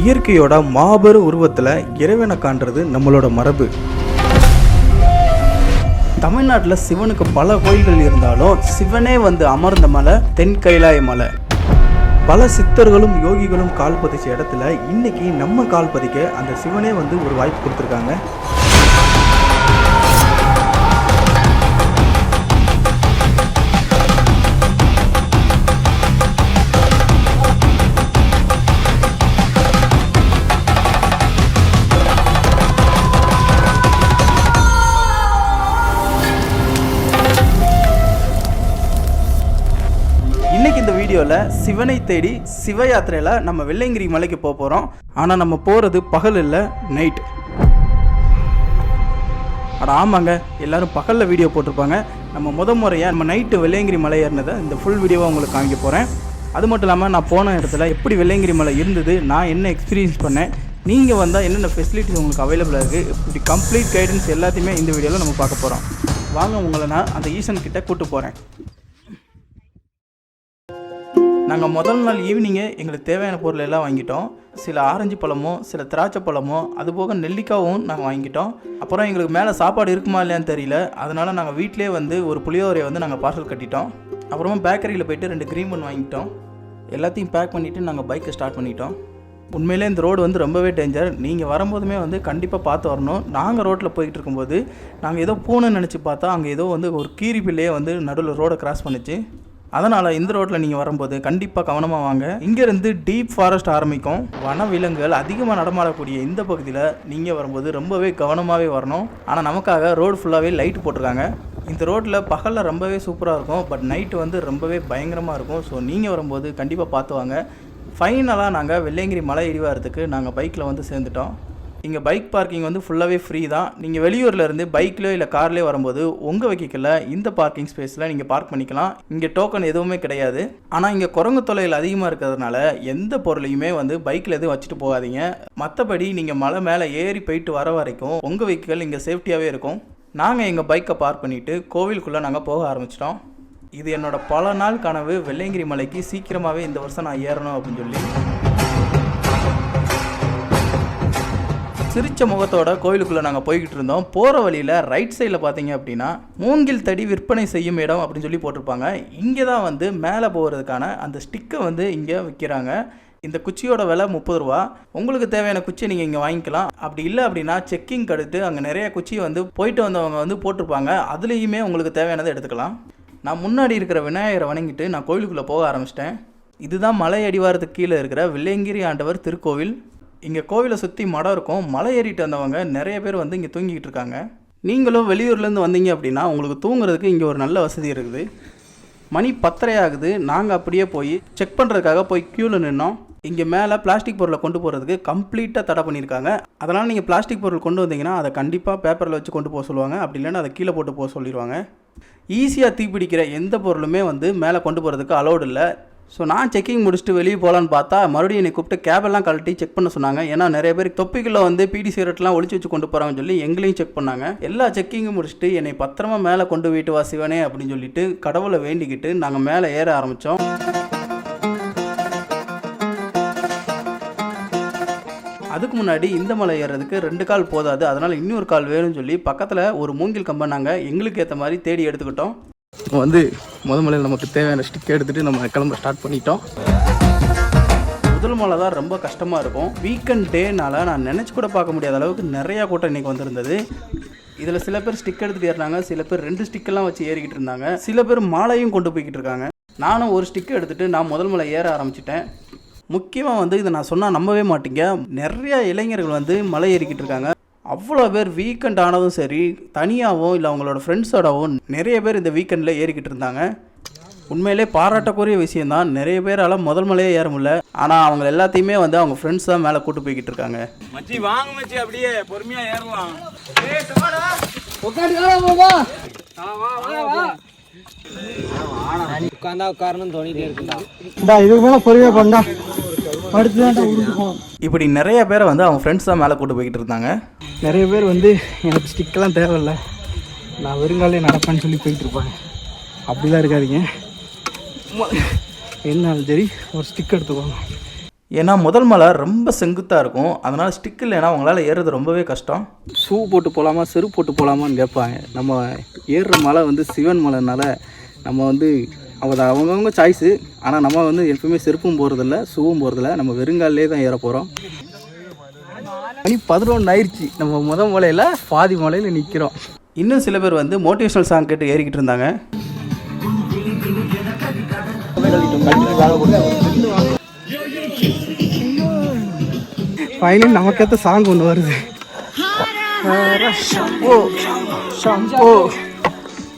இயற்கையோட மாபெரும் உருவத்தில் இறைவனை காண்றது நம்மளோட மரபு. தமிழ்நாட்டில் சிவனுக்கு பல கோயில்கள் இருந்தாலும் சிவனே வந்து அமர்ந்த மலை தென் கைலாய மலை. பல சித்தர்களும் யோகிகளும் கால் பதிச்ச இடத்துல இன்னைக்கு நம்ம கால் பதிக்க அந்த சிவனே வந்து ஒரு வாய்ப்பு கொடுத்துருக்காங்க. இந்த வீடியோவில் சிவனை தேடி சிவ யாத்திரையில் நம்ம வெள்ளையங்கிரி மலைக்கு போக போகிறோம். ஆனால் நம்ம போகிறது பகல் இல்லை, நைட். ஆமாங்க, எல்லோரும் பகலில் வீடியோ போட்டிருப்பாங்க. நம்ம முறையாக நம்ம நைட்டு வெள்ளையங்கிரி மலை ஏறினதை இந்த ஃபுல் வீடியோவை உங்களுக்கு காமிக்க போகிறேன். அது மட்டும் இல்லாமல் நான் போன இடத்துல எப்படி வெள்ளையங்கிரி மலை இருந்தது, நான் என்ன எக்ஸ்பீரியன்ஸ் பண்ணேன், நீங்கள் வந்தால் என்னென்ன ஃபெசிலிட்டிஸ் உங்களுக்கு அவைலபிளாக இருக்குது, இப்படி கம்ப்ளீட் கைடன்ஸ் எல்லாத்தையுமே இந்த வீடியோவில் நம்ம பார்க்க போகிறோம். வாங்க, உங்களை நான் அந்த ஈசன் கிட்டே கூப்பிட்டு போகிறேன். நாங்கள் முதல் நாள் ஈவினிங்கே எங்களுக்கு தேவையான பொருள் எல்லாம் வாங்கிட்டோம். சில ஆரஞ்சு பழமோ சில திராட்சை பழமோ அதுபோக நெல்லிக்காவும் நாங்கள் வாங்கிட்டோம். அப்புறம் எங்களுக்கு மேலே சாப்பாடு இருக்குமா இல்லையான்னு தெரியல, அதனால் நாங்கள் வீட்டிலே வந்து ஒரு புளியோதரையை வந்து நாங்கள் பார்சல் கட்டிட்டோம். அப்புறமா பேக்கரியில் போய்ட்டு 2 க்ரீம் பன் வாங்கிட்டோம். எல்லாத்தையும் பேக் பண்ணிவிட்டு நாங்கள் பைக்கை ஸ்டார்ட் பண்ணிட்டோம். உண்மையிலே இந்த ரோடு வந்து ரொம்பவே டேஞ்சர். நீங்கள் வரும்போதுமே வந்து கண்டிப்பாக பார்த்து வரணும். நாங்கள் ரோட்டில் போய்கிட்டு இருக்கும்போது நாங்கள் ஏதோ பூனைன்னு நினச்சி பார்த்தா அங்கே ஏதோ வந்து ஒரு கீரி பிள்ளையே வந்து நடுவில் ரோடை கிராஸ் பண்ணிச்சு. அதனால் இந்த ரோட்டில் நீங்கள் வரும்போது கண்டிப்பாக கவனமாக வாங்க. இங்கேருந்து டீப் ஃபாரஸ்ட் ஆரம்பிக்கும். வனவிலங்குகள் அதிகமாக நடமாடக்கூடிய இந்த பகுதியில் நீங்கள் வரும்போது ரொம்பவே கவனமாகவே வரணும். ஆனால் நமக்காக ரோடு ஃபுல்லாகவே லைட் போட்டிருக்காங்க. இந்த ரோட்டில் பகலில் ரொம்பவே சூப்பராக இருக்கும், பட் நைட்டு வந்து ரொம்பவே பயங்கரமாக இருக்கும். ஸோ நீங்கள் வரும்போது கண்டிப்பாக பார்த்து வாங்க. ஃபைனலாக நாங்கள் வெள்ளையங்கிரி மலை ஏறிவாரத்துக்கு நாங்கள் பைக்கில் வந்து சேர்ந்துட்டோம். இங்கே பைக் பார்க்கிங் வந்து ஃபுல்லாகவே ஃப்ரீ தான். நீங்கள் வெளியூரில் இருந்து பைக்லேயோ இல்லை கார்லேயோ வரும்போது உங்கள் வெஹிக்கிளில் இந்த பார்க்கிங் ஸ்பேஸில் நீங்கள் பார்க் பண்ணிக்கலாம். இங்கே டோக்கன் எதுவுமே கிடையாது. ஆனால் இங்கே குரங்கு தொல்லைகள் அதிகமாக இருக்கிறதுனால எந்த பொருளையுமே வந்து பைக்கில் எதுவும் வச்சுட்டு போகாதீங்க. மற்றபடி நீங்கள் மலை மேலே ஏறி போயிட்டு வர வரைக்கும் உங்கள் வெஹிக்கிள் இங்கே சேஃப்டியாகவே இருக்கும். நாங்கள் எங்கள் பைக்கை பார்க் பண்ணிவிட்டு கோவிலுக்குள்ளே நாங்கள் போக ஆரம்பிச்சிட்டோம். இது என்னோட பல நாள் கனவு. வெள்ளையங்கிரி மலைக்கு சீக்கிரமாகவே இந்த வருஷம் நான் ஏறணும் அப்படின்னு சொல்லி சிரிச்ச முகத்தோட கோவிலுக்குள்ளே நாங்கள் போய்கிட்டு இருந்தோம். போகிற வழியில் ரைட் சைடில் பார்த்தீங்க அப்படின்னா மூங்கில் தடி விற்பனை செய்யும் இடம் அப்படின்னு சொல்லி போட்டிருப்பாங்க. இங்கே தான் வந்து மேலே போகிறதுக்கான அந்த ஸ்டிக்கை வந்து இங்கே விற்கிறாங்க. இந்த குச்சியோட விலை 30 ரூபா. உங்களுக்கு தேவையான குச்சியை நீங்கள் இங்கே வாங்கிக்கலாம். அப்படி இல்லை அப்படின்னா செக்கிங் அடுத்து அங்கே நிறைய குச்சி வந்து போயிட்டு வந்தவங்க வந்து போட்டிருப்பாங்க. அதுலேயுமே உங்களுக்கு தேவையானதை எடுத்துக்கலாம். நான் முன்னாடி இருக்கிற விநாயகரை வணங்கிட்டு நான் கோவிலுக்குள்ளே போக ஆரம்பிச்சிட்டேன். இதுதான் மலை அடிவாரத்துக்கு கீழே இருக்கிற வெள்ளையங்கிரி ஆண்டவர் திருக்கோவில். இங்கே கோவிலை சுற்றி மடம் இருக்கும். மலை ஏறிட்டு வந்தவங்க நிறைய பேர் வந்து இங்கே தூங்கிக்கிட்டு இருக்காங்க. நீங்களும் வெளியூர்லேருந்து வந்தீங்க அப்படின்னா உங்களுக்கு தூங்குறதுக்கு இங்கே ஒரு நல்ல வசதி இருக்குது. மணி 10:30 ஆகுது. நாங்கள் அப்படியே போய் செக் பண்ணுறதுக்காக போய் க்யூவில் நின்னோம். இங்கே மேலே பிளாஸ்டிக் பொருளை கொண்டு போகிறதுக்கு கம்ப்ளீட்டாக தடை பண்ணியிருக்காங்க. அதனால் நீங்கள் பிளாஸ்டிக் பொருள் கொண்டு வந்தீங்கன்னா அதை கண்டிப்பாக பேப்பரில் வச்சு கொண்டு போக சொல்லுவாங்க. அப்படி இல்லைன்னா அதை கீழே போட்டு போக சொல்லிடுவாங்க. ஈஸியாக தீப்பிடிக்கிற எந்த பொருளுமே வந்து மேலே கொண்டு போகிறதுக்கு அலோடு இல்லை. ஸோ நான் செக்கிங் முடிச்சுட்டு வெளியே போகலான்னு பார்த்தா மறுபடியும் என்னை கூப்பிட்டு கேபெல்லாம் கழட்டி செக் பண்ண சொன்னாங்க. ஏன்னா நிறைய பேர் தொப்பிக்குள்ளே வந்து பீடி சிகரெட்லாம் ஒழிச்சு வச்சு கொண்டு போகிறாங்கன்னு சொல்லி எங்களையும் செக் பண்ணாங்க. எல்லா செக்கிங்கும் முடிச்சுட்டு என்னை பத்திரமா மேலே கொண்டு போயிட்டு வா சிவனே அப்படின்னு சொல்லிட்டு கடவுளை வேண்டிக்கிட்டு நாங்கள் மேலே ஏற ஆரம்பித்தோம். அதுக்கு முன்னாடி இந்த மலை ஏறுறதுக்கு 2 கால் போதாது, அதனால் இன்னொரு கால் வேணும்னு சொல்லி பக்கத்தில் ஒரு மூங்கில் கம்பை நாங்கள் எங்களுக்கு ஏற்ற மாதிரி தேடி எடுத்துக்கிட்டோம். வந்து மலையில் நமக்கு தேவையான ஸ்டிக் எடுத்துகிட்டு நம்ம கிளம்ப ஸ்டார்ட் பண்ணிட்டோம். முதல் மலை தான் ரொம்ப கஷ்டமாக இருக்கும். வீக்கெண்ட் டேனால் நான் நினச்சி கூட பார்க்க முடியாத அளவுக்கு நிறையா கூட்டம் இன்றைக்கி வந்திருந்தது. இதில் சில பேர் ஸ்டிக் எடுத்துகிட்டு ஏறினாங்க, சில பேர் 2 ஸ்டிக்கெல்லாம் வச்சு ஏறிக்கிட்டு இருந்தாங்க, சில பேர் மாலையும் கொண்டு போய்கிட்டு இருக்காங்க. நானும் ஒரு ஸ்டிக்கை எடுத்துகிட்டு நான் முதல் மலை ஏற ஆரம்பிச்சிட்டேன். முக்கியமாக வந்து இதை நான் சொன்னால் நம்பவே மாட்டீங்க, நிறையா இளைஞர்கள் வந்து மலை ஏறிக்கிட்டு இருக்காங்க. அவ்வளோ பேர் வீக்கெண்ட் ஆனதும் சரி, தனியாகவும் இல்லை அவங்களோட ஃப்ரெண்ட்ஸோடவும் நிறைய பேர் இந்த வீக்கெண்டில் ஏறிக்கிட்டு இருந்தாங்க. உண்மையிலே பாராட்டக்கூடிய விஷயந்தான். நிறைய பேரால் முதல் மலையே ஏற முடியல. ஆனால் அவங்க எல்லாத்தையுமே வந்து அவங்க ஃப்ரெண்ட்ஸ் தான் மேலே கூட்டு போய்கிட்டு இருக்காங்க. மச்சி வாங்க மச்சி, அப்படியே பொறுமையாக ஏறலாம். உட்காந்தா உட்காரணும் தோணிட்டே இருக்குடா. இதுக்கு மேலே பொறுமையாக பண்ணா இப்படி நிறைய பேரை வந்து அவங்க ஃப்ரெண்ட்ஸ் தான் மேலே கூட்டு போய்கிட்டு இருந்தாங்க. நிறைய பேர் வந்து எனக்கு ஸ்டிக்கெல்லாம் தேவையில்லை, நான் வெறுங்காலே நடப்பேன்னு சொல்லி போயிட்டு இருப்பாங்க. அப்படிலாம் இருக்காதிங்க, என்னாலும் சரி ஒரு ஸ்டிக் எடுத்துக்கோங்க. ஏன்னா முதல் மலை ரொம்ப செங்குத்தாக இருக்கும், அதனால் ஸ்டிக் இல்லைன்னா அவங்களால ஏறுறது ரொம்பவே கஷ்டம். ஷூ போட்டு போகலாமா செருப்பு போட்டு போகலாமான்னு கேட்பாங்க. நம்ம ஏறுற மலை வந்து சிவன் மலைனால நம்ம வந்து அவங்கவுங்க சாய்ஸு. ஆனால் நம்ம வந்து எப்பவுமே செருப்பும் போகிறதில்ல ஷூவும் போகிறதில்ல, நம்ம வெறுங்காலே தான் ஏற போகிறோம். மணி 11 ஆயிடுச்சு. நம்ம மலையில் பாதி மலையில் நிற்கிறோம். இன்னும் சில பேர் வந்து மோட்டிவேஷனல் சாங் கேட்டு ஏறிக்கிட்டு இருந்தாங்க. ஃபைனலி நமக்கேற்ற சாங் ஒன்று வருது.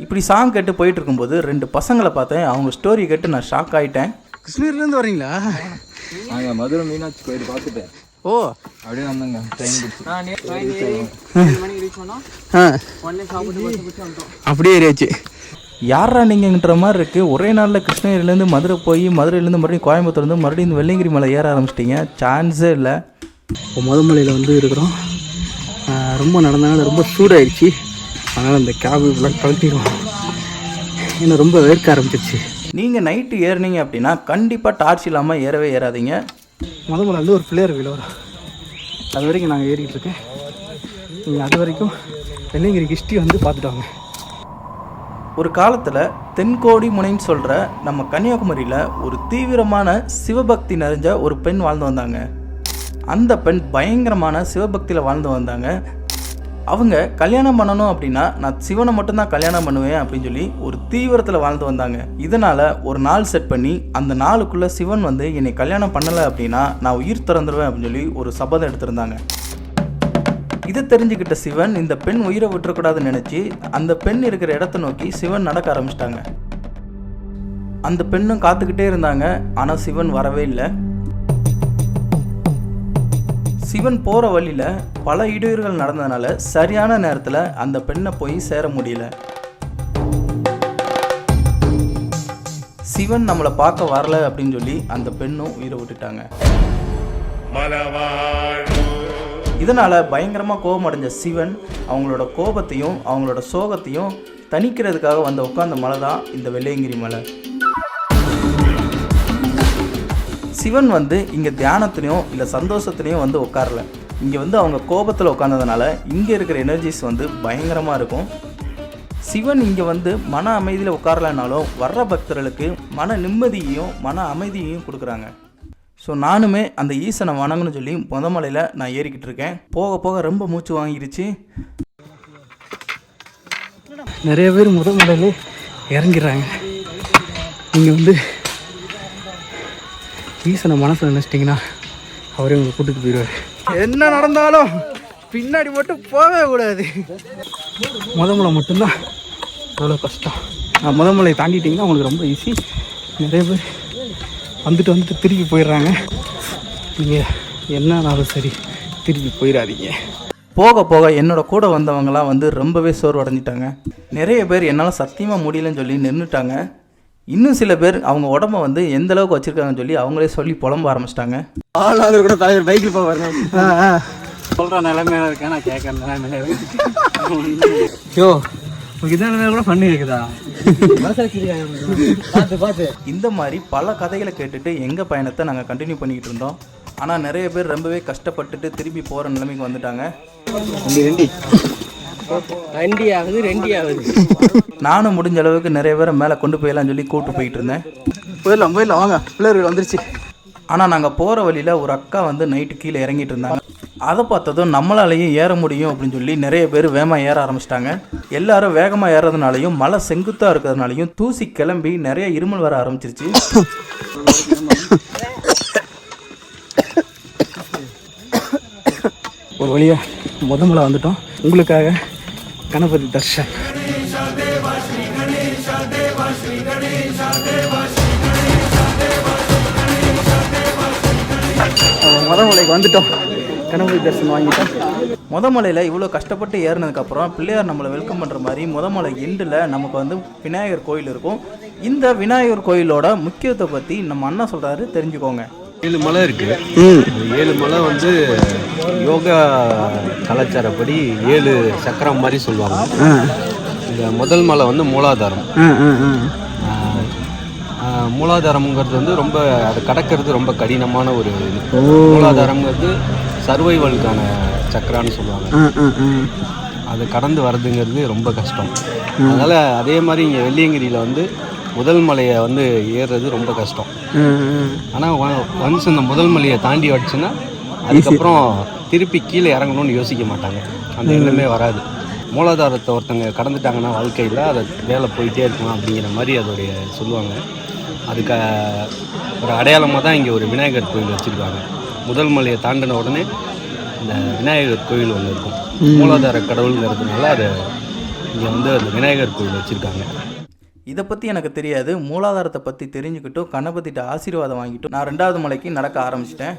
இப்படி சாங் கேட்டு போயிட்டு இருக்கும்போது 2 பசங்களை பார்த்தேன். அவங்க ஸ்டோரி கேட்டு நான் ஷாக் ஆகிட்டேன். கிருஷ்ணகிரிலேருந்து வரீங்களா? நாங்கள் மதுரை மீனாட்சி கோயில் பார்த்துட்டேன். ஓ அப்படியே வந்தாங்க ட்ரெயின் அப்படியே ஏறியாச்சு. யாரா நீங்கன்ற மாதிரி இருக்குது. ஒரே நாளில் கிருஷ்ணகிரிலேருந்து மதுரை போய் மதுரையிலேருந்து மறுபடியும் கோயம்புத்தூர்லேருந்து மறுபடியும் இந்த வெள்ளையங்கிரி மலை ஏற ஆரம்பிச்சிட்டிங்க. சான்ஸே இல்லை. இப்போ மலையில் வந்து இருக்கிறோம். ரொம்ப நடந்தனால ரொம்ப சூடாயிடுச்சு. அதனால் இந்த கேபு இதெல்லாம் கழட்டிடுவோம். ஏன்னா ரொம்ப வேர்க்க ஆரம்பிச்சிருச்சு. நீங்கள் நைட்டு ஏறினீங்க அப்படின்னா கண்டிப்பாக டார்ச் இல்லாமல் ஏறவே ஏறாதீங்க. மலை வந்து ஒரு பிள்ளையார் கோயில் வரும். அது வரைக்கும் நாங்கள் ஏறிக்கிட்டு இருக்கேன். நீங்கள் அது வரைக்கும் வெள்ளையங்கிரி ஹிஸ்ட்ரி வந்து பார்த்துட்டு வாங்க. ஒரு காலத்தில் தென்கோடி முனைன்னு சொல்கிற நம்ம கன்னியாகுமரியில் ஒரு தீவிரமான சிவபக்தி நிறைஞ்ச ஒரு பெண் வாழ்ந்து வந்தாங்க. அந்த பெண் பயங்கரமான சிவபக்தியில் வாழ்ந்து வந்தாங்க. அவங்க கல்யாணம் பண்ணணும் அப்படின்னா நான் சிவனை மட்டும்தான் கல்யாணம் பண்ணுவேன் அப்படின்னு சொல்லி ஒரு தீவிரத்தில் வாழ்ந்து வந்தாங்க. இதனால் ஒரு நாள் செட் பண்ணி அந்த நாளுக்குள்ளே சிவன் வந்து என்னை கல்யாணம் பண்ணலை அப்படின்னா நான் உயிர் திறந்துருவேன் அப்படின்னு சொல்லி ஒரு சபதம் எடுத்திருந்தாங்க. இதை தெரிஞ்சுக்கிட்ட சிவன் இந்த பெண் உயிரை விட்டுறக்கூடாதுன்னு நினச்சி அந்த பெண் இருக்கிற இடத்த நோக்கி சிவன் நடக்க ஆரம்பிச்சிட்டாங்க. அந்த பெண்ணும் காத்துக்கிட்டே இருந்தாங்க. ஆனால் சிவன் வரவே இல்லை. சிவன் போகிற வழியில் பல இடையூறுகள் நடந்ததுனால சரியான நேரத்தில் அந்த பெண்ணை போய் சேர முடியல. சிவன் நம்மளை பார்க்க வரல அப்படின்னு சொல்லி அந்த பெண்ணும் உயிரை விட்டுட்டாங்க. இதனால் பயங்கரமாக கோபம் அடைஞ்ச சிவன் அவங்களோட கோபத்தையும் அவங்களோட சோகத்தையும் தணிக்கிறதுக்காக வந்து உட்கார்ந்த மலை தான் இந்த வெள்ளையங்கிரி மலை. சிவன் வந்து இங்கே தியானத்துலேயும் இல்லை சந்தோஷத்துலேயும் வந்து உட்காரல. இங்கே வந்து அவங்க கோபத்தில் உட்கார்ந்ததுனால இங்கே இருக்கிற எனர்ஜிஸ் வந்து பயங்கரமாக இருக்கும். சிவன் இங்கே வந்து மன அமைதியில் உட்காரலனாலும் வர்ற பக்தர்களுக்கு மன நிம்மதியையும் மன அமைதியையும் கொடுக்குறாங்க. ஸோ நானுமே அந்த ஈசனை வணங்கணும்னு சொல்லி மலையில் நான் ஏறிக்கிட்டு இருக்கேன். போக போக ரொம்ப மூச்சு வாங்கிருச்சு. நிறைய பேர் மலையிலே இறங்கிடுறாங்க. நீங்கள் வந்து ஈசனை மனசில் நினச்சிட்டிங்கன்னா அவரே உங்களை கூட்டிட்டு போயிடுவார். என்ன நடந்தாலும் பின்னாடி மட்டும் போகவே கூடாது. மலை மட்டும்தான் அவ்வளோ கஷ்டம். மலையை தாண்டிட்டிங்கன்னா உங்களுக்கு ரொம்ப ஈஸி. நிறைய பேர் வந்துட்டு திருப்பி போயிடுறாங்க. நீங்கள் என்னன்னாலும் சரி திருப்பி போயிடாதீங்க. போக போக என்னோட கூட வந்தவங்களாம் வந்து ரொம்பவே சோர்வடைஞ்சிட்டாங்க. நிறைய பேர் என்னால் சத்தியமாக முடியலன்னு சொல்லி நின்றுட்டாங்க. இன்னும் சில பேர் அவங்க உடம்ப வந்து எந்த அளவுக்கு வச்சுருக்காங்கன்னு சொல்லி அவங்களே சொல்லி புலம்ப ஆரம்பிச்சிட்டாங்க. ஆளாவது கூட தலைவர் பைக்கில் போவார். சொல்கிற நிலைமையில இருக்கேன், நான் கேட்குற நிலைமையில இருக்கேன். யோ இதான் கூட பண்ணி இருக்குதா? இந்த மாதிரி பல கதைகளை கேட்டுட்டு எங்கள் பயணத்தை நாங்கள் கண்டினியூ பண்ணிக்கிட்டு இருந்தோம். ஆனால் நிறைய பேர் ரொம்பவே கஷ்டப்பட்டுட்டு திரும்பி போகிற நிலைமைக்கு வந்துட்டாங்க. நானும் முடிஞ்ச அளவுக்கு நிறைய பேரை மேலே கொண்டு போயிடலாம்னு சொல்லி கூப்பிட்டு போயிட்டு இருந்தேன். போயிடலாம் வாங்க, பிள்ளைகள் வந்துருச்சு. ஆனால் நாங்கள் போகிற வழியில் ஒரு அக்கா வந்து நைட்டு கீழே இறங்கிட்டு இருந்தாங்க. அதை பார்த்ததும் நம்மளாலையும் ஏற முடியும் அப்படின்னு சொல்லி நிறைய பேர் வேகமாக ஏற ஆரம்பிச்சிட்டாங்க. எல்லாரும் வேகமாக ஏறதுனாலையும் மலை செங்குத்தாக இருக்கிறதுனாலையும் தூசி கிளம்பி நிறைய இருமல் வர ஆரம்பிச்சிருச்சு. ஒரு வழியாக மலை வந்துட்டோம். உங்களுக்காக கணபதி தர்ஷன். மலைக்கு வந்துட்டோம். கணபதி தரிசனம் வாங்கிட்டோம். மலையில் இவ்வளோ கஷ்டப்பட்டு ஏறினதுக்கப்புறம் பிள்ளையார் நம்மளை வெல்கம் பண்ணுற மாதிரி மலை எண்டில் நமக்கு வந்து விநாயகர் கோயில் இருக்கும். இந்த விநாயகர் கோயிலோட முக்கியத்தை பற்றி நம்ம அண்ணா சொல்கிறாரு, தெரிஞ்சுக்கோங்க. 7 மலை இருக்குது. 7 மலை வந்து யோகா கலாச்சாரப்படி 7 சக்கரம் மாதிரி சொல்லுவாங்க. இந்த முதல் மலை வந்து மூலாதாரம். மூலாதாரம்ங்கிறது வந்து ரொம்ப அது கடக்கிறது ரொம்ப கடினமான ஒரு இது. மூலாதாரம்ங்கிறது சர்வைவலுக்கான சக்கரான்னு சொல்லுவாங்க. அது கடந்து வர்றதுங்கிறது ரொம்ப கஷ்டம். அதனால் அதே மாதிரி இங்கே வெள்ளியங்கிரியில் வந்து முதல் மலையை வந்து ஏறுறது ரொம்ப கஷ்டம். ஆனால் ஒன்ஸ் இந்த முதல் மலையை தாண்டி வச்சுன்னா அதுக்கப்புறம் திருப்பி கீழே இறங்கணும்னு யோசிக்க மாட்டாங்க. அந்த எண்ணமே வராது. மூலாதாரத்தை ஒருத்தங்க கடந்துட்டாங்கன்னா வாழ்க்கையில் அதை வேலை போயிட்டே இருக்கணும் அப்படிங்கிற மாதிரி அதோடைய சொல்லுவாங்க. அதுக்கு ஒரு அடையாளமாக தான் இங்கே ஒரு விநாயகர் கோயில் வச்சுருக்காங்க. முதல் மலையை தாண்டின உடனே இந்த விநாயகர் கோயில் ஒன்று இருக்கும். மூலாதார கடவுளுங்கிறதுனால அதை இங்கே வந்து அந்த விநாயகர் கோயில் வச்சுருக்காங்க. இதை பற்றி எனக்கு தெரியாது. மூலாதாரத்தை பற்றி தெரிஞ்சுக்கிட்டும் கணபதிட்ட ஆசீர்வாதம் வாங்கிட்டு நான் 2வது மலைக்கு நடக்க ஆரம்பிச்சிட்டேன்.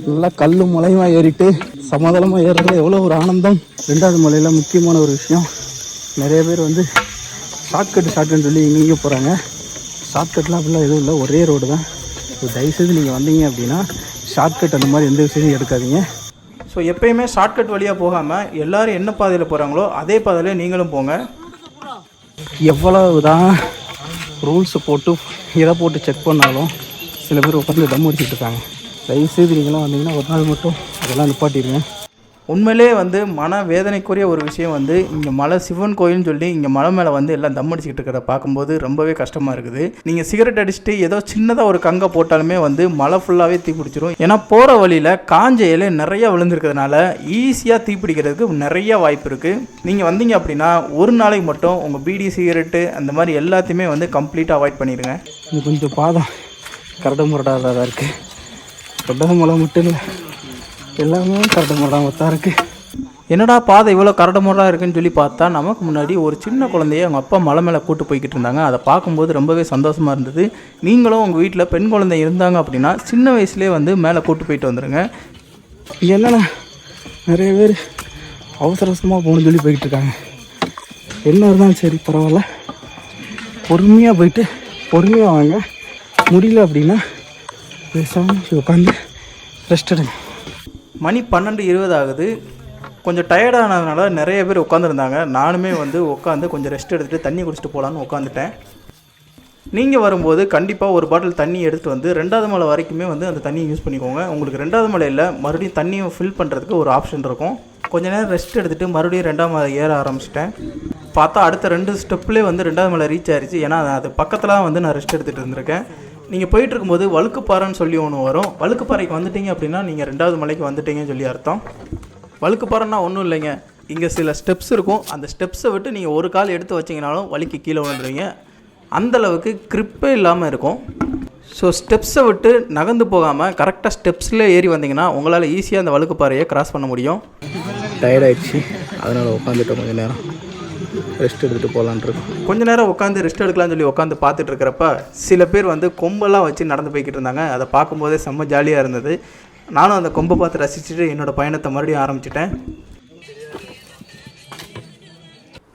நல்லா கல் மலையுமா ஏறிட்டு சமாதானமாக ஏறுறதுல எவ்வளோ ஒரு ஆனந்தம். 2வது மலையில் முக்கியமான ஒரு விஷயம், நிறைய பேர் வந்து ஷார்ட்கட்டுன்னு சொல்லி எங்கேயும் போகிறாங்க. ஷார்ட்கட்லாம் அப்படிலாம் எதுவும் இல்லை, ஒரே ரோடு தான். ஸோ தயவுசெய்து நீங்கள் வந்தீங்க அப்படின்னா ஷார்ட்கட் அந்த மாதிரி எந்த விஷயத்தையும் எடுக்காதீங்க. ஸோ எப்போயுமே ஷார்ட்கட் வழியாக போகாமல் எல்லோரும் என்ன பாதையில் போகிறாங்களோ அதே பாதையில் நீங்களும் போங்க. எவ்வளவு தான் ரூல்ஸை போட்டு எதை போட்டு செக் பண்ணாலும் சில பேர் உட்காந்து தம் அடிச்சுட்டு இருக்காங்க. தயவுசெய்து நீங்களாம் வந்தீங்கன்னா ஒரு நாள் மட்டும் அதெல்லாம் நிப்பாட்டிடுங்க. உண்மையிலே வந்து மன வேதனைக்குரிய ஒரு விஷயம் வந்து இங்கே மலை சிவன் கோயில்னு சொல்லி இங்கே மலை மேலே வந்து எல்லாம் தம் அடிச்சுக்கிட்டு இருக்கிறத பார்க்கும்போது ரொம்பவே கஷ்டமாக இருக்குது. நீங்கள் சிகரெட் அடிச்சுட்டு ஏதோ சின்னதாக ஒரு கங்கை போட்டாலுமே வந்து மலை ஃபுல்லாகவே தீப்பிடிச்சிரும். ஏன்னா போகிற வழியில் காஞ்ச இலை நிறைய விழுந்திருக்கிறதுனால ஈஸியாக தீப்பிடிக்கிறதுக்கு நிறைய வாய்ப்பு இருக்குது. நீங்கள் வந்தீங்க அப்படின்னா ஒரு நாளைக்கு மட்டும் உங்கள் பீடி சிகரெட்டு அந்த மாதிரி எல்லாத்தையுமே வந்து கம்ப்ளீட்டாக அவாய்ட் பண்ணிடுங்க. இது கொஞ்சம் பாதம் கரடு முரடாக தான் இருக்குது. கொட்டை மலை மட்டும் இல்லை, எல்லாமே கரடு முரடாக தான் இருக்குது. என்னடா பாதை இவ்வளோ கரடுமுரடாக இருக்குன்னு சொல்லி பார்த்தா நமக்கு முன்னாடி ஒரு சின்ன குழந்தைய அவங்க அப்பா மலை மேலே கூட்டு போய்கிட்டு இருந்தாங்க. அதை பார்க்கும்போது ரொம்பவே சந்தோஷமாக இருந்தது. நீங்களும் உங்கள் வீட்டில் பெண் குழந்தை இருந்தாங்க அப்படின்னா சின்ன வயசுலேயே வந்து மேலே கூட்டு போயிட்டு வந்துடுங்க. என்னென்னா நிறைய பேர் அவசர அவசரமாக போகணுன்னு சொல்லி போய்கிட்டு இருக்காங்க. என்ன இருந்தாலும் சரி பரவாயில்ல, பொறுமையாக போயிட்டு பொறுமையாக வாங்க. முடியல அப்படின்னா பேசாமல் உட்காந்து ரெஸ்ட் எடுங்க. மணி 12:20 ஆகுது. கொஞ்சம் டயர்டானதுனால நிறைய பேர் உட்காந்துருந்தாங்க. நானுமே வந்து உட்காந்து கொஞ்சம் ரெஸ்ட் எடுத்துகிட்டு தண்ணி குடிச்சிட்டு போகலான்னு உட்காந்துட்டேன். நீங்கள் வரும்போது கண்டிப்பாக ஒரு பாட்டில் தண்ணி எடுத்துகிட்டு வந்து 2வது மலை வரைக்குமே வந்து அந்த தண்ணியை யூஸ் பண்ணிக்கோங்க. உங்களுக்கு 2வது மலையில் மறுபடியும் தண்ணியை ஃபில் பண்ணுறதுக்கு ஒரு ஆப்ஷன் இருக்கும். கொஞ்சம் நேரம் ரெஸ்ட் எடுத்துகிட்டு மறுபடியும் 2வது மலை ஏற ஆரம்பிச்சிட்டேன். பார்த்தா அடுத்த 2 ஸ்டெப்லேயே வந்து 2வது மலை ரீச் ஆயிடுச்சு. ஏன்னா அது பக்கத்தில் வந்து நான் ரெஸ்ட் எடுத்துகிட்டு இருந்திருக்கேன். நீங்கள் போயிட்டு இருக்கும்போது வழுக்குப்பாறைன்னு சொல்லி ஒன்று வரும். வழுக்குப்பாறைக்கு வந்துட்டீங்க அப்படின்னா நீங்கள் 2வது மலைக்கு வந்துட்டீங்கன்னு சொல்லி அர்த்தம். வழுக்குப்பாறைன்னா ஒன்றும் இல்லைங்க, இங்கே சில ஸ்டெப்ஸ் இருக்கும். அந்த ஸ்டெப்ஸை விட்டு நீங்கள் ஒரு கால் எடுத்து வச்சிங்கனாலும் வலிக்கு கீழே விழுந்துருவீங்க. அந்தளவுக்கு க்ரிப்பே இல்லாமல் இருக்கும். ஸோ ஸ்டெப்ஸை விட்டு நகர்ந்து போகாமல் கரெக்டாக ஸ்டெப்ஸில் ஏறி வந்தீங்கன்னா உங்களால் ஈஸியாக அந்த வழுக்குப்பாறையை கிராஸ் பண்ண முடியும். டயர்டாகிடுச்சு, அதனால் உட்காந்துட்டோம். கொஞ்சம் நேரம் ரெஸ்ட் எடுத்துகிட்டு போகலான்ட்டு. கொஞ்ச நேரம் உட்காந்து ரெஸ்ட் எடுக்கலாம்னு சொல்லி உட்காந்து பார்த்துட்டு இருக்கிறப்ப சில பேர் வந்து கொம்பெல்லாம் வச்சு நடந்து போய்கிட்டு இருந்தாங்க. அதை பார்க்கும்போதே செம்ம ஜாலியாக இருந்தது. நானும் அந்த கொம்பை பார்த்து ரசிச்சுட்டு என்னோடய பயணத்தை மறுபடியும் ஆரம்பிச்சிட்டேன்.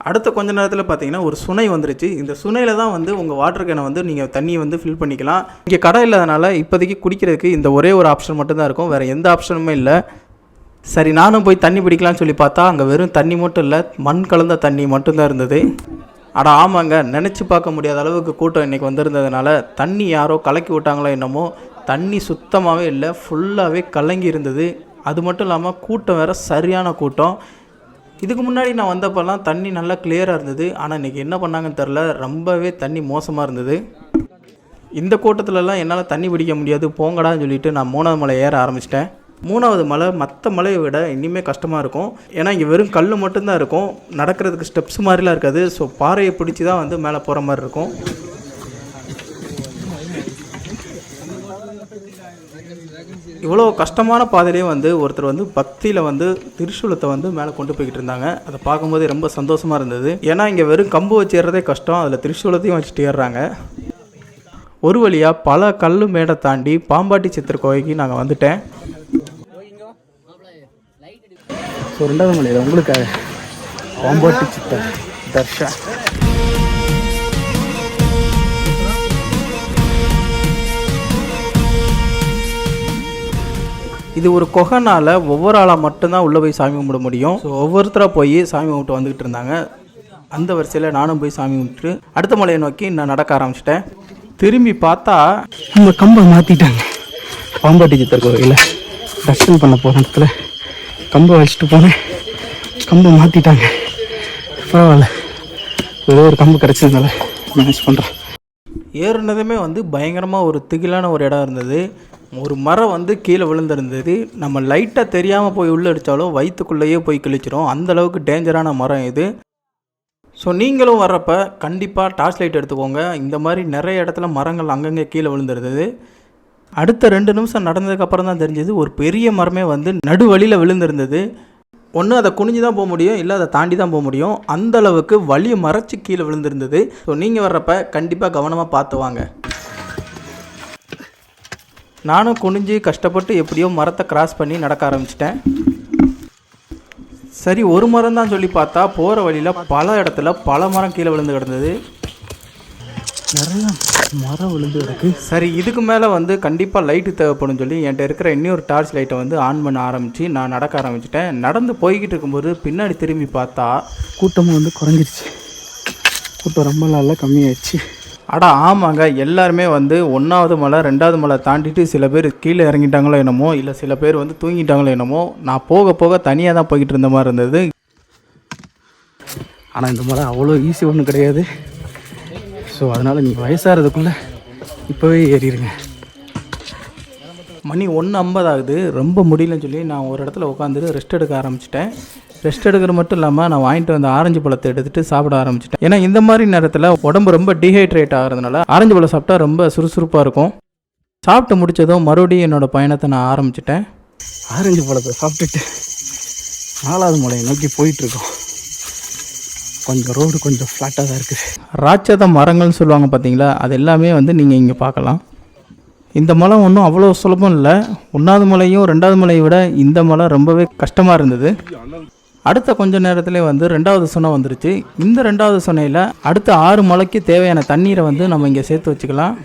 அடுத்த கொஞ்ச நேரத்தில் பார்த்தீங்கன்னா ஒரு சுனை வந்துருச்சு. இந்த சுனையில் தான் வந்து உங்கள் வாட்டர் கேனை வந்து நீங்கள் தண்ணியை வந்து ஃபில் பண்ணிக்கலாம். இங்கே கடை இல்லாதனால இப்போதைக்கு குடிக்கிறதுக்கு இந்த ஒரே ஒரு ஆப்ஷன் மட்டும்தான் இருக்கும், வேறு எந்த ஆப்ஷனுமே இல்லை. சரி நானும் போய் தண்ணி பிடிக்கலான்னு சொல்லி பார்த்தா அங்கே வெறும் தண்ணி மட்டும் இல்லை, மண் கலந்த தண்ணி மட்டும்தான் இருந்தது. அட ஆமாங்க, நினச்சி பார்க்க முடியாத அளவுக்கு கூட்டம் இன்றைக்கி வந்திருந்ததுனால தண்ணி யாரோ கலக்கி விட்டாங்களோ என்னமோ, தண்ணி சுத்தமாகவே இல்லை, ஃபுல்லாகவே கலங்கி இருந்தது. அது மட்டும் இல்லாமல் கூட்டம் வேறு சரியான கூட்டம். இதுக்கு முன்னாடி நான் வந்தப்போலாம் தண்ணி நல்லா கிளியராக இருந்தது. ஆனால் இன்றைக்கி என்ன பண்ணாங்கன்னு தெரில, ரொம்பவே தண்ணி மோசமாக இருந்தது. இந்த கூட்டத்திலலாம் என்னால் தண்ணி பிடிக்க முடியாது போங்கடான்னு சொல்லிவிட்டு நான் 3வது மலை ஏற ஆரம்பிச்சிட்டேன். 3வது மலை மற்ற மலையை விட இனிமேல் கஷ்டமாக இருக்கும். ஏன்னா இங்கே வெறும் கல் மட்டும்தான் இருக்கும், நடக்கிறதுக்கு ஸ்டெப்ஸ் மாதிரிலாம் இருக்காது. ஸோ பாறையை பிடிச்சி தான் வந்து மேலே போகிற மாதிரி இருக்கும். இவ்வளோ கஷ்டமான பாதையிலே வந்து ஒருத்தர் வந்து பக்தியில் வந்து திரிசூலத்தை வந்து மேலே கொண்டு போய்கிட்டு இருந்தாங்க. அதை பார்க்கும்போது ரொம்ப சந்தோஷமாக இருந்தது. ஏன்னா இங்கே வெறும் கம்பு வச்சு ஏறதே கஷ்டம், அதில் திரிசூலத்தையும் வச்சுட்டு ஏறுறாங்க. ஒரு வழியாக பல கல் மேடை தாண்டி பாம்பாட்டி சித்தர் கோயிலுக்கு நாங்கள் வந்துட்டேன். ஸோ 2வது மலையில் உங்களுக்காக பாம்பாட்டி சித்தர் தர்ஷன். இது ஒரு குகைனால ஒவ்வொரு ஆளாக மட்டும்தான் உள்ளே போய் சாமி கும்பிட முடியும். ஸோ ஒவ்வொருத்தராக போய் சாமி கும்பிட்டு வந்துக்கிட்டு இருந்தாங்க. அந்த வரிசையில் நானும் போய் சாமி கும்பிட்டு அடுத்த மலையை நோக்கி நான் நடக்க ஆரம்பிச்சிட்டேன். திரும்பி பார்த்தா நம்ம கம்பை மாற்றிட்டாங்க. பாம்பாட்டி சித்தர் கோயிலில் தர்ஷன் பண்ண போகிற இடத்துல கம்பை வச்சுட்டு போனேன், கம்பை மாற்றிட்டாங்க. பரவாயில்ல, ஏதோ ஒரு கம்பு கிடச்சதுனால மேனேஜ் பண்ணுறேன். ஏறுனதுமே வந்து பயங்கரமாக ஒரு திகிலான ஒரு இடம் இருந்தது. ஒரு மரம் வந்து கீழே விழுந்திருந்தது. நம்ம லைட்டாக தெரியாமல் போய் உள்ளே அடித்தாலும் வயிற்றுக்குள்ளேயே போய் கிழிச்சிரும், அந்தளவுக்கு டேஞ்சரான மரம் இது. ஸோ நீங்களும் வர்றப்ப கண்டிப்பாக டார்ச் லைட் எடுத்துக்கோங்க. இந்த மாதிரி நிறைய இடத்துல மரங்கள் அங்கங்கே கீழே விழுந்துருந்தது. அடுத்த 2 நிமிஷம் நடந்ததுக்கப்புறம் தான் தெரிஞ்சது ஒரு பெரிய மரமே வந்து நடு வழியில் விழுந்திருந்தது. ஒன்று அதை குனிஞ்சு தான் போக முடியும், இல்லை அதை தாண்டி தான் போக முடியும். அந்தளவுக்கு வழியை மறைச்சி கீழே விழுந்திருந்தது. ஸோ நீங்கள் வர்றப்ப கண்டிப்பாக கவனமாக பார்த்து வாங்க. நானும் குனிஞ்சு கஷ்டப்பட்டு எப்படியோ மரத்தை கிராஸ் பண்ணி நடக்க ஆரம்பிச்சிட்டேன். சரி, ஒரு மரம் தான் சொல்லி பார்த்தா போகிற வழியில் பல இடத்துல பல மரம் கீழே விழுந்து கிடந்தது. நிறையா மரம் விழுந்து கிடக்கு. சரி, இதுக்கு மேலே வந்து கண்டிப்பாக லைட்டு தேவைப்படும் சொல்லி என்கிட்ட இருக்கிற இன்னொரு டார்ச் லைட்டை வந்து ஆன் பண்ண ஆரம்பித்து நான் நடக்க ஆரம்பிச்சிட்டேன். நடந்து போய்கிட்டு இருக்கும்போது பின்னாடி திரும்பி பார்த்தா கூட்டமும் வந்து குறைஞ்சிருச்சு. கூட்டம் ரொம்ப நாளில் கம்மியாயிடுச்சு. அடா ஆமாங்க, எல்லாருமே வந்து 1வது மலை 2வது மலை தாண்டிட்டு சில பேர் கீழே இறங்கிட்டாங்களோ என்னமோ, இல்லை சில பேர் வந்து தூங்கிட்டாங்களோ என்னமோ. நான் போக போக தனியாக தான் போய்கிட்டு இருந்த மாதிரி இருந்தது. ஆனால் இந்த மலை அவ்வளோ ஈஸி ஒன்றும் கிடையாது. ஸோ அதனால் நீங்கள் வயசாகிறதுக்குள்ளே இப்போவே ஏறிடுங்க. மணி 1:50 ஆகுது. ரொம்ப முடியலன்னு சொல்லி நான் ஒரு இடத்துல உட்காந்துட்டு ரெஸ்ட் எடுக்க ஆரம்பிச்சிட்டேன். ரெஸ்ட் எடுக்கிறது மட்டும் இல்லாமல் நான் வாங்கிட்டு வந்த ஆரஞ்சு பழத்தை எடுத்துகிட்டு சாப்பிட ஆரம்பிச்சிட்டேன். ஏன்னா இந்த மாதிரி நேரத்தில் உடம்பு ரொம்ப டீஹைட்ரேட் ஆகிறதுனால ஆரஞ்சு பழம் சாப்பிட்டா ரொம்ப சுறுசுறுப்பாக இருக்கும். சாப்பிட்டு முடித்ததும் மறுபடியும் என்னோடய பயணத்தை நான் ஆரம்பிச்சிட்டேன். ஆரஞ்சு பழத்தை சாப்பிட்டுட்டு 4வது மலையை நோக்கி போயிட்டுருக்கோம். கொஞ்சம் ரோடு கொஞ்சம் ஃப்ளாட்டாக தான் இருக்குது. ராட்சத மரங்கள்னு சொல்லுவாங்க பார்த்தீங்களா, அது எல்லாமே வந்து நீங்கள் இங்கே பார்க்கலாம். இந்த மலை ஒன்றும் அவ்வளோ சுலபம் இல்லை. 1வது மலையும் 2வது மலையை விட இந்த மலை ரொம்பவே கஷ்டமாக இருந்தது. அடுத்த கொஞ்ச நேரத்துலேயே வந்து 2வது சுனை வந்துருச்சு. இந்த 2வது சுனையில் அடுத்த 6 மலைக்கு தேவையான தண்ணீரை வந்து நம்ம இங்கே சேர்த்து வச்சுக்கலாம்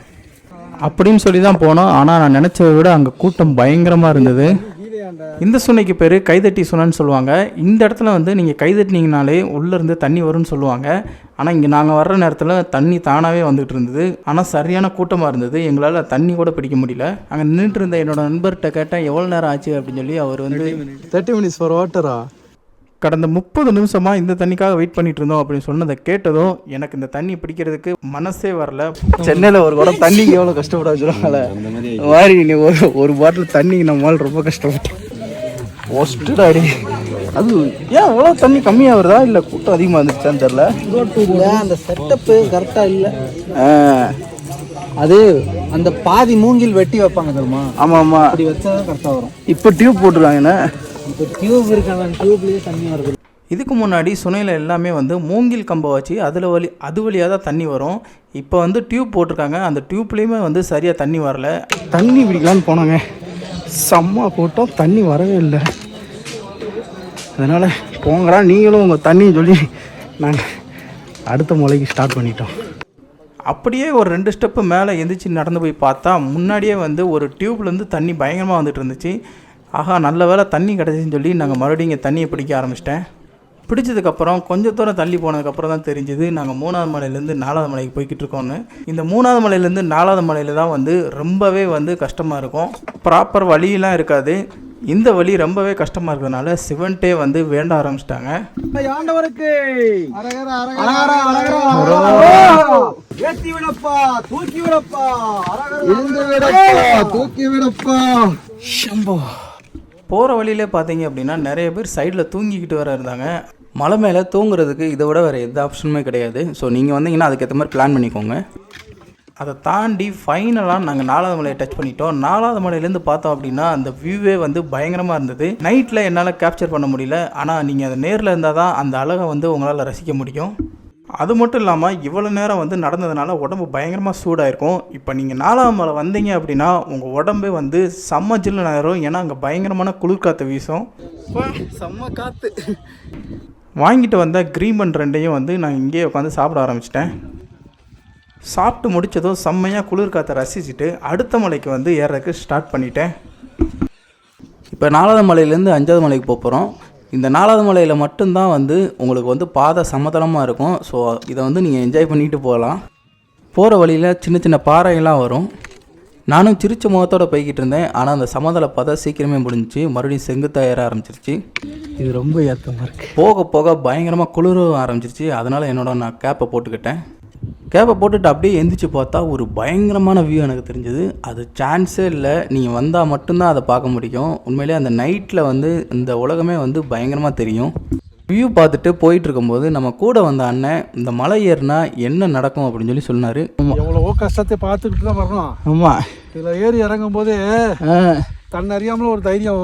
அப்படின்னு சொல்லி தான் போனோம். ஆனால் நான் நினச்சதை விட அங்கே கூட்டம் பயங்கரமாக இருந்தது. இந்த சுனைக்கு பேர் கைதட்டி சுனைன்னு சொல்லுவாங்க. இந்த இடத்துல வந்து நீங்கள் கைதட்டினீங்கனாலே உள்ளேருந்து தண்ணி வரும்னு சொல்லுவாங்க. ஆனால் இங்கே நாங்கள் வர்ற நேரத்தில் தண்ணி தானாகவே வந்துகிட்டு இருந்தது. ஆனால் சரியான கூட்டமாக இருந்தது, எங்களால் தண்ணி கூட பிடிக்க முடியல. அங்கே நின்றுட்டு இருந்த என்னோட நண்பர்கிட்ட கேட்டேன் எவ்வளோ நேரம் ஆச்சு அப்படின்னு சொல்லி. அவர் வந்து 30 minutes ஃபார் வாட்டரா, கடந்த 30 நிமிஷமாக இந்த தண்ணிக்காக வெயிட் பண்ணிட்டு இருந்தோம் அப்படின்னு சொன்னதை கேட்டதும் எனக்கு இந்த தண்ணி பிடிக்கிறதுக்கு மனசே வரல. சென்னையில் ஒரு குடம் தண்ணிக்கு எவ்வளோ கஷ்டப்பட வச்சுருவாங்களே, மாதிரி நீ ஒரு பாட்டில் தண்ணிக்கு நம்மளால் ரொம்ப கஷ்டப்பட்டோம். ஒஸ்ட்டுடாடி. அது ஏன் இவ்வளோ தண்ணி கம்மியாக வருதா, இல்லை கூட்டம் அதிகமாக இருந்துச்சான்னு தெரில. அந்த செட்டப்பு கரெக்டாக இல்லை. அது அந்த பாதி மூங்கில் வெட்டி வைப்பாங்க தெரியுமா? ஆமாம் ஆமாம், அப்படி வச்சா தான் கரெக்டாக வரும். இப்போ டியூப் போட்டுருவாங்கண்ணே. இப்போ டியூப் இருக்காங்க, டியூப்லேயே தண்ணி வருது. இதுக்கு முன்னாடி சுனையில் எல்லாமே வந்து மூங்கில் கம்பை வச்சு அது வழியாக தான் தண்ணி வரும். இப்போ வந்து டியூப் போட்டிருக்காங்க. அந்த டியூப்லேயுமே வந்து சரியாக தண்ணி வரல. தண்ணி பிடிக்கலான்னு போனாங்க, செம்ம கூட்டம், தண்ணி வரவே இல்லை. அதனால் போங்கடா நீங்களும் உங்கள் தண்ணின்னு சொல்லி நாங்கள் அடுத்த மலைக்கு ஸ்டார்ட் பண்ணிட்டோம். அப்படியே ஒரு 2 ஸ்டெப்பு மேலே எந்திரிச்சு நடந்து போய் பார்த்தா முன்னாடியே வந்து ஒரு டியூப்லேருந்து தண்ணி பயங்கரமாக வந்துட்டு இருந்துச்சு. ஆஹா, நல்ல வேளை தண்ணி கிடச்சின்னு சொல்லி நாங்கள் மறுபடியும் இங்கே தண்ணியை பிடிக்க ஆரம்பிச்சிட்டேன். பிடிச்சதுக்கப்புறம் கொஞ்சம் தூரம் தள்ளி போனதுக்கப்புறம் தான் தெரிஞ்சுது நாங்கள் 3வது மலையிலேருந்து 4வது மலைக்கு போய்கிட்டு இருக்கோன்னு. இந்த 3வது மலையிலேருந்து 4வது மலையில் தான் வந்து ரொம்பவே வந்து கஷ்டமாக இருக்கும். ப்ராப்பர் வழியெல்லாம் இருக்காது. இந்த வழி ரொம்பவே கஷ்டமாக இருக்கிறதுனால சிவன்ட்டே வந்து வேண்ட ஆரம்பிச்சிட்டாங்க. ஆண்டவருக்கு ஏத்தி விடப்பா, தூக்கி விடப்பா, எழுந்து விடப்பா, தூக்கி விடப்பா. ஷம்போ. போகிற வழியிலே பார்த்தீங்க அப்படின்னா நிறைய பேர் சைடில் தூங்கிக்கிட்டு வர இருந்தாங்க. மலை மேலே தூங்குறதுக்கு இதை விட வேறு எந்த ஆப்ஷனுமே கிடையாது. ஸோ நீங்கள் வந்தீங்கன்னா அதுக்கேற்ற மாதிரி பிளான் பண்ணிக்கோங்க. அதை தாண்டி ஃபைனலாக நாங்கள் 4வது மலையை டச் பண்ணிட்டோம். 4வது மலையிலேருந்து பார்த்தோம் அப்படின்னா அந்த வியூவே வந்து பயங்கரமாக இருந்தது. நைட்டில் என்னால் கேப்சர் பண்ண முடியல. ஆனால் நீங்கள் அதை நேரில் இருந்தால் தான் அந்த அழகை வந்து உங்களால் ரசிக்க முடியும். அது மட்டும் இல்லாமல் இவ்வளோ நேரம் வந்து நடந்ததுனால உடம்பு பயங்கரமாக சூடாயிருக்கும். இப்போ நீங்கள் 4வது மலை வந்தீங்க அப்படின்னா உங்கள் உடம்பே வந்து செம்ம ஜில்லுன்னு ஆயிரும். ஏன்னா அங்கே பயங்கரமான குளிர்காற்று வீசும். செம்ம காற்று. வாங்கிட்டு வந்த கிரீமன் 2ஐயும் வந்து நான் இங்கேயே உட்காந்து சாப்பிட ஆரம்பிச்சிட்டேன். சாப்பிட்டு முடித்ததும் செம்மையாக குளிர் காற்றை ரசிச்சுட்டு அடுத்த மலைக்கு வந்து ஏறதுக்கு ஸ்டார்ட் பண்ணிட்டேன். இப்போ 4வது மலையிலேருந்து 5வது மலைக்கு போகிறோம். இந்த 4வது மலையில் மட்டும்தான் வந்து உங்களுக்கு வந்து பாதை சமதளமாக இருக்கும். ஸோ இதை வந்து நீங்கள் என்ஜாய் பண்ணிட்டு போகலாம். போகிற வழியில் சின்ன சின்ன பாறைகள்லாம் வரும். நானும் சிரிச்ச முகத்தோடு போய்கிட்டு இருந்தேன். ஆனால் அந்த சமதளை பார்த்தா சீக்கிரமே முடிஞ்சிச்சு. மறுபடியும் செங்குத்தாக ஏற ஆரம்பிச்சிருச்சு. இது ரொம்ப ஏற்றமாக இருக்குது. போக போக பயங்கரமாக குளிர ஆரம்பிச்சிருச்சு. அதனால் நான் கேப்பை போட்டுக்கிட்டேன். கேப்பை போட்டுட்டு அப்படியே எந்திரிச்சு பார்த்தா ஒரு பயங்கரமான வியூ எனக்கு தெரிஞ்சது. அது சான்ஸே இல்லை. நீங்கள் வந்தால் மட்டும்தான் அதை பார்க்க முடியும். உண்மையிலே அந்த நைட்டில் இந்த உலகமே பயங்கரமாக தெரியும். வியூ பார்த்துட்டு போயிட்டு இருக்கும்போது நம்ம கூட வந்த அண்ணன் இந்த மலை ஏறினா என்ன நடக்கும் அப்படின்னு சொல்லி சொன்னார். எவ்வளவோ கஷ்டத்தை பார்த்துக்கிட்டு தான் வரணும். ஆமாம், இதில் ஏறி இறங்கும் போது தன்னறியாமல் ஒரு தைரியம்.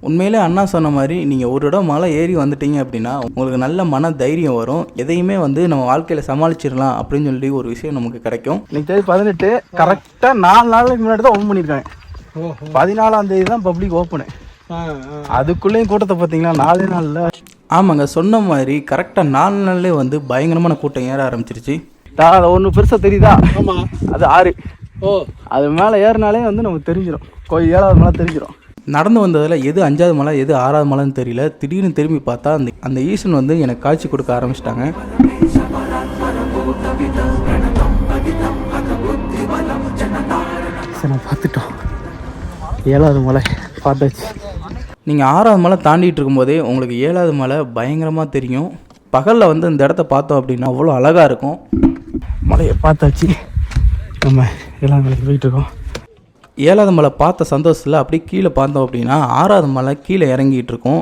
உண்மையிலே அண்ணா சொன்ன மாதிரி நீங்கள் ஒரு இடம் மலை ஏறி வந்துட்டீங்க அப்படின்னா உங்களுக்கு நல்ல மன தைரியம் வரும். எதையுமே நம்ம வாழ்க்கையில் சமாளிச்சிடலாம் அப்படின்னு சொல்லி ஒரு விஷயம் நமக்கு கிடைக்கும். இன்னைக்கு தேதி 18, கரெக்டாக 4 நாளைக்கு முன்னாடி தான் ஓப்பன் பண்ணியிருக்காங்க. 14ஆம் தேதி தான் பப்ளிக் ஓப்பனு. அதுக்குள்ளேயும் கூட்டத்தை பார்த்தீங்களா 4 நாளில். ஆமாங்க, சொன்ன மாதிரி கரெக்டாக 4 நாள்லேயே பயங்கரமான கூட்டம் ஏற ஆரம்பிச்சிருச்சு. அதை ஒன்று பெருசாக தெரியுதா? ஆமாம், அது 6. அது மேலே ஏறினாலே நமக்கு தெரிஞ்சிடும். கோயில் 7வது மலை தெரிஞ்சிடும். நடந்து வந்ததில் எது 5வது மலை எது 6வது மலைன்னு தெரியல. திடீர்னு திரும்பி பார்த்தா அந்த ஈசன் எனக்கு காட்சி கொடுக்க ஆரம்பிச்சிட்டாங்க. நான் பார்த்துட்டோம், 7வது மலை பார்த்தாச்சு. நீங்கள் 6வது மலை தாண்டிட்டு இருக்கும்போதே உங்களுக்கு 7வது மலை பயங்கரமாக தெரியும். பகலில் இந்த இடத்த பார்த்தோம் அப்படின்னா அவ்வளோ அழகாக இருக்கும். மலையை பார்த்தாச்சு. நம்ம 7வது மலைக்கு போயிட்டுருக்கோம். 7வது மலை பார்த்த சந்தோஷத்தில் அப்படியே கீழே பார்த்தோம் அப்படின்னா 6வது மலை கீழே இறங்கிட்டு இருக்கும்.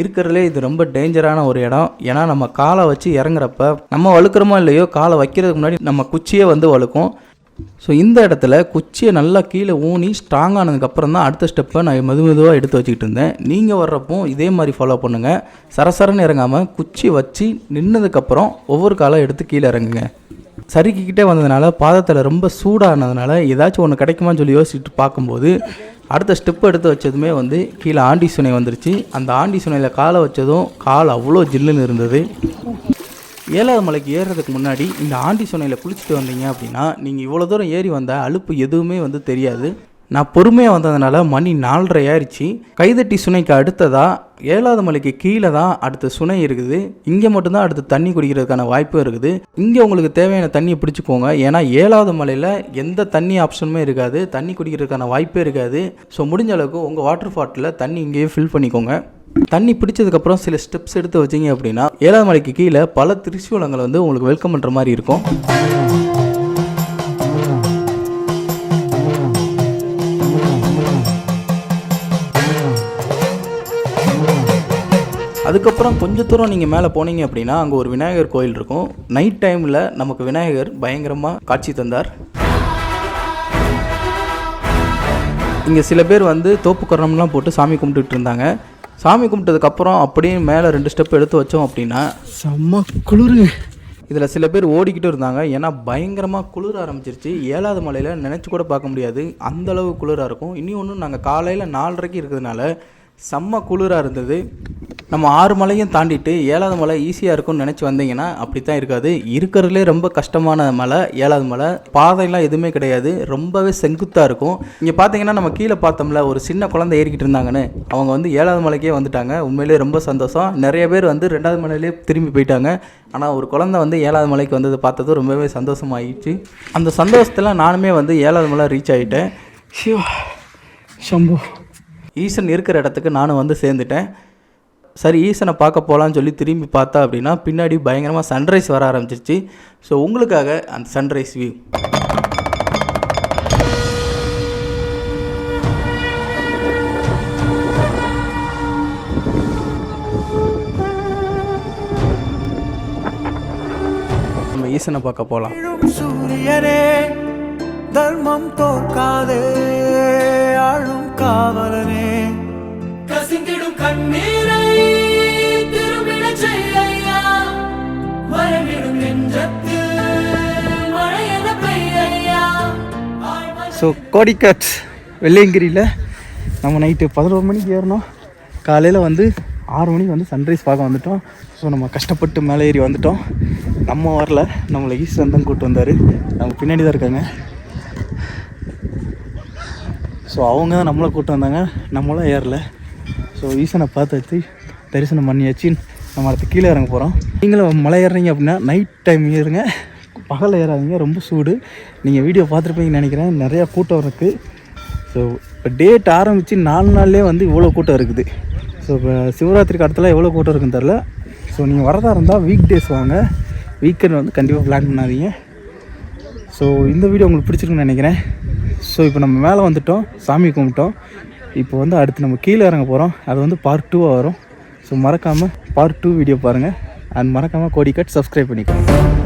இருக்கிறதுலே இது ரொம்ப டேஞ்சரான ஒரு இடம். ஏன்னா நம்ம காலை வச்சு இறங்குறப்ப நம்ம வழுக்கிறோமோ இல்லையோ காலை வைக்கிறதுக்கு முன்னாடி நம்ம குச்சியே வழுக்கும். ஸோ இந்த இடத்துல குச்சியை நல்லா கீழே ஊனி ஸ்ட்ராங் ஆனதுக்கப்புறம் தான் அடுத்த ஸ்டெப்பை நான் மெதுவாக எடுத்து வச்சுக்கிட்டு இருந்தேன். நீங்கள் வர்றப்போ இதே மாதிரி ஃபாலோ பண்ணுங்கள். சரசரன்னு இறங்காமல் குச்சி வச்சு நின்னதுக்கப்புறம் ஒவ்வொரு காலை எடுத்து கீழே இறங்குங்க. சறுக்கிக்கிட்டே வந்ததுனால பாதத்தில் ரொம்ப சூடானதுனால ஏதாச்சும் ஒன்று கிடைக்குமான்னு சொல்லி யோசிச்சுட்டு பார்க்கும்போது அடுத்த ஸ்டெப் எடுத்து வச்சதுமே கீழே ஆண்டி சுனை வந்துருச்சு. அந்த ஆண்டி சுனையில் காலை வச்சதும் கால் அவ்வளோ ஜில்லுன்னு இருந்தது. 7வது மலைக்கு ஏறுறதுக்கு முன்னாடி இந்த ஆண்டி சுனையில் குளிச்சுட்டு வந்தீங்க அப்படின்னா நீங்கள் இவ்வளோ தூரம் ஏறி வந்தால் அலுப்பு எதுவுமே தெரியாது. நான் பொறுமையாக வந்ததுனால மணி 4:30 ஆயிடுச்சு. கைதட்டி சுனைக்கு அடுத்ததாக 7வது மலைக்கு கீழே தான் அடுத்த சுனை இருக்குது. இங்கே மட்டும்தான் அடுத்து தண்ணி குடிக்கிறதுக்கான வாய்ப்பும் இருக்குது. இங்கே உங்களுக்கு தேவையான தண்ணியை பிடிச்சிக்கோங்க. ஏன்னா 7வது மலையில் எந்த தண்ணி ஆப்ஷனுமே இருக்காது, தண்ணி குடிக்கிறதுக்கான வாய்ப்பே இருக்காது. ஸோ முடிஞ்ச அளவுக்கு உங்கள் வாட்டர் பாட்டிலில் தண்ணி இங்கேயே ஃபில் பண்ணிக்கோங்க. தண்ணி பிடிச்சதுக்கப்புறம் சில ஸ்டெப்ஸ் எடுத்து வச்சிங்க அப்படின்னா 7வது மலைக்கு கீழே பல திரிசூலங்கள் உங்களுக்கு வெல்கம் பண்ணுற மாதிரி இருக்கும். அதுக்கப்புறம் கொஞ்சம் தூரம் நீங்கள் மேலே போனீங்க அப்படின்னா அங்கே ஒரு விநாயகர் கோயில் இருக்கும். நைட் டைமில் நமக்கு விநாயகர் பயங்கரமாக காட்சி தந்தார். இங்கே சில பேர் தோப்பு கரணம்லாம் போட்டு சாமி கும்பிட்டுட்டு இருந்தாங்க. சாமி கும்பிட்டதுக்கப்புறம் அப்படியே மேலே 2 ஸ்டெப் எடுத்து வச்சோம் அப்படின்னா செம்ம குளிர். இதில் சில பேர் ஓடிக்கிட்டு இருந்தாங்க. ஏன்னா பயங்கரமாக குளிர ஆரம்பிச்சிருச்சு. 7வது மலையில் நினச்சி கூட பார்க்க முடியாது, அந்தளவு குளிராக இருக்கும். இனி ஒன்று நாங்கள் காலையில் 4:30 இருக்கிறதுனால செம்ம குளிராக இருந்தது. நம்ம 6 மலையும் தாண்டிட்டு 7வது மலை ஈஸியாக இருக்கும்னு நினச்சி வந்தீங்கன்னா அப்படி தான் இருக்காது. இருக்கிறதுலே ரொம்ப கஷ்டமான மலை 7வது மலை. பாதையெல்லாம் எதுவுமே கிடையாது, ரொம்பவே செங்குத்தாக இருக்கும். இங்கே பார்த்தீங்கன்னா நம்ம கீழே பார்த்தோம்ல ஒரு சின்ன குழந்தை ஏறிக்கிட்டு இருந்தாங்கன்னு, அவங்க 7வது மலைக்கே வந்துட்டாங்க. உண்மையிலே ரொம்ப சந்தோஷம். நிறைய பேர் 2வது மலையிலே திரும்பி போயிட்டாங்க. ஆனால் ஒரு குழந்தை 7வது மலைக்கு வந்தது பார்த்தது ரொம்பவே சந்தோஷமாகிடுச்சு. அந்த சந்தோஷத்தில் நானுமே 7வது மலை ரீச் ஆகிட்டேன். சிவா சம்பு, ஈசன் இருக்கிற இடத்துக்கு நானும் சேர்ந்துட்டேன். சரி, ஈசனை பார்க்க போகலான்னு சொல்லி திரும்பி பார்த்தா அப்படின்னா பின்னாடி பயங்கரமாக சன்ரைஸ் வர ஆரம்பிச்சிருச்சு. ஸோ உங்களுக்காக அந்த சன்ரைஸ் வியூ. நம்ம ஈசனை பார்க்க போகலாம். சூரியனே தர்மம் தோற்காதே, ஆளும் காவலனே, கசிந்திடும் கண்ணீரை திரும்பிட செய்யா, மறைவிடும் நெஞ்சத்தில் மழையென பெய்யா. ஸோ கோடிக்காட் வெள்ளையங்கிரியில் நம்ம நைட்டு 11 மணிக்கு ஏறினோம். காலையில் 6 மணிக்கு சன்ரைஸ் பார்க்க வந்துட்டோம். ஸோ நம்ம கஷ்டப்பட்டு மேலே ஏறி வந்துட்டோம். நம்ம வரல, நம்மளை ஈஸ்வரன் தான் கூப்பிட்டு வந்தார். நம்ம பின்னாடி தான் இருக்காங்க. ஸோ அவங்க தான் நம்மளை கூப்பிட்டு வந்தாங்க, நம்மளாம் ஏறல. ஸோ ஈசனை பார்த்தாச்சு, தரிசனம் பண்ணியாச்சு. நம்ம அடுத்து கீழே இறங்க போகிறோம். நீங்களும் மலை ஏறுறீங்க அப்படின்னா நைட் டைம் ஏறுங்க, பகலில் ஏறாதீங்க, ரொம்ப சூடு. நீங்கள் வீடியோ பார்த்துருப்பீங்கன்னு நினைக்கிறேன், நிறையா கூட்டம் இருக்குது. ஸோ இப்போ டேட் ஆரம்பித்து 4 நாள்லேயே வந்து இவ்வளோ கூட்டம் இருக்குது. ஸோ இப்போ சிவராத்திரிக்கு அடுத்தலாம் எவ்வளோ கூட்டம் இருக்குன்னு தெரில. ஸோ நீங்கள் வரதா இருந்தால் வீக் டேஸ் வாங்க, வீக்கெண்ட் வந்து கண்டிப்பாக பிளான் பண்ணாதீங்க. ஸோ இந்த வீடியோ உங்களுக்கு பிடிச்சிருக்குன்னு நினைக்கிறேன். ஸோ இப்போ நம்ம மேலே வந்துவிட்டோம், சாமி கும்பிட்டோம். இப்போ வந்து அடுத்து நம்ம கீழே இறங்க போகிறோம். அது வந்து பார்ட் 2 வரும். ஸோ மறக்காமல் பார்ட் 2 வீடியோ பாருங்கள். அண்ட் மறக்காமல் கோடி கட் சப்ஸ்கிரைப் பண்ணிக்கோங்க.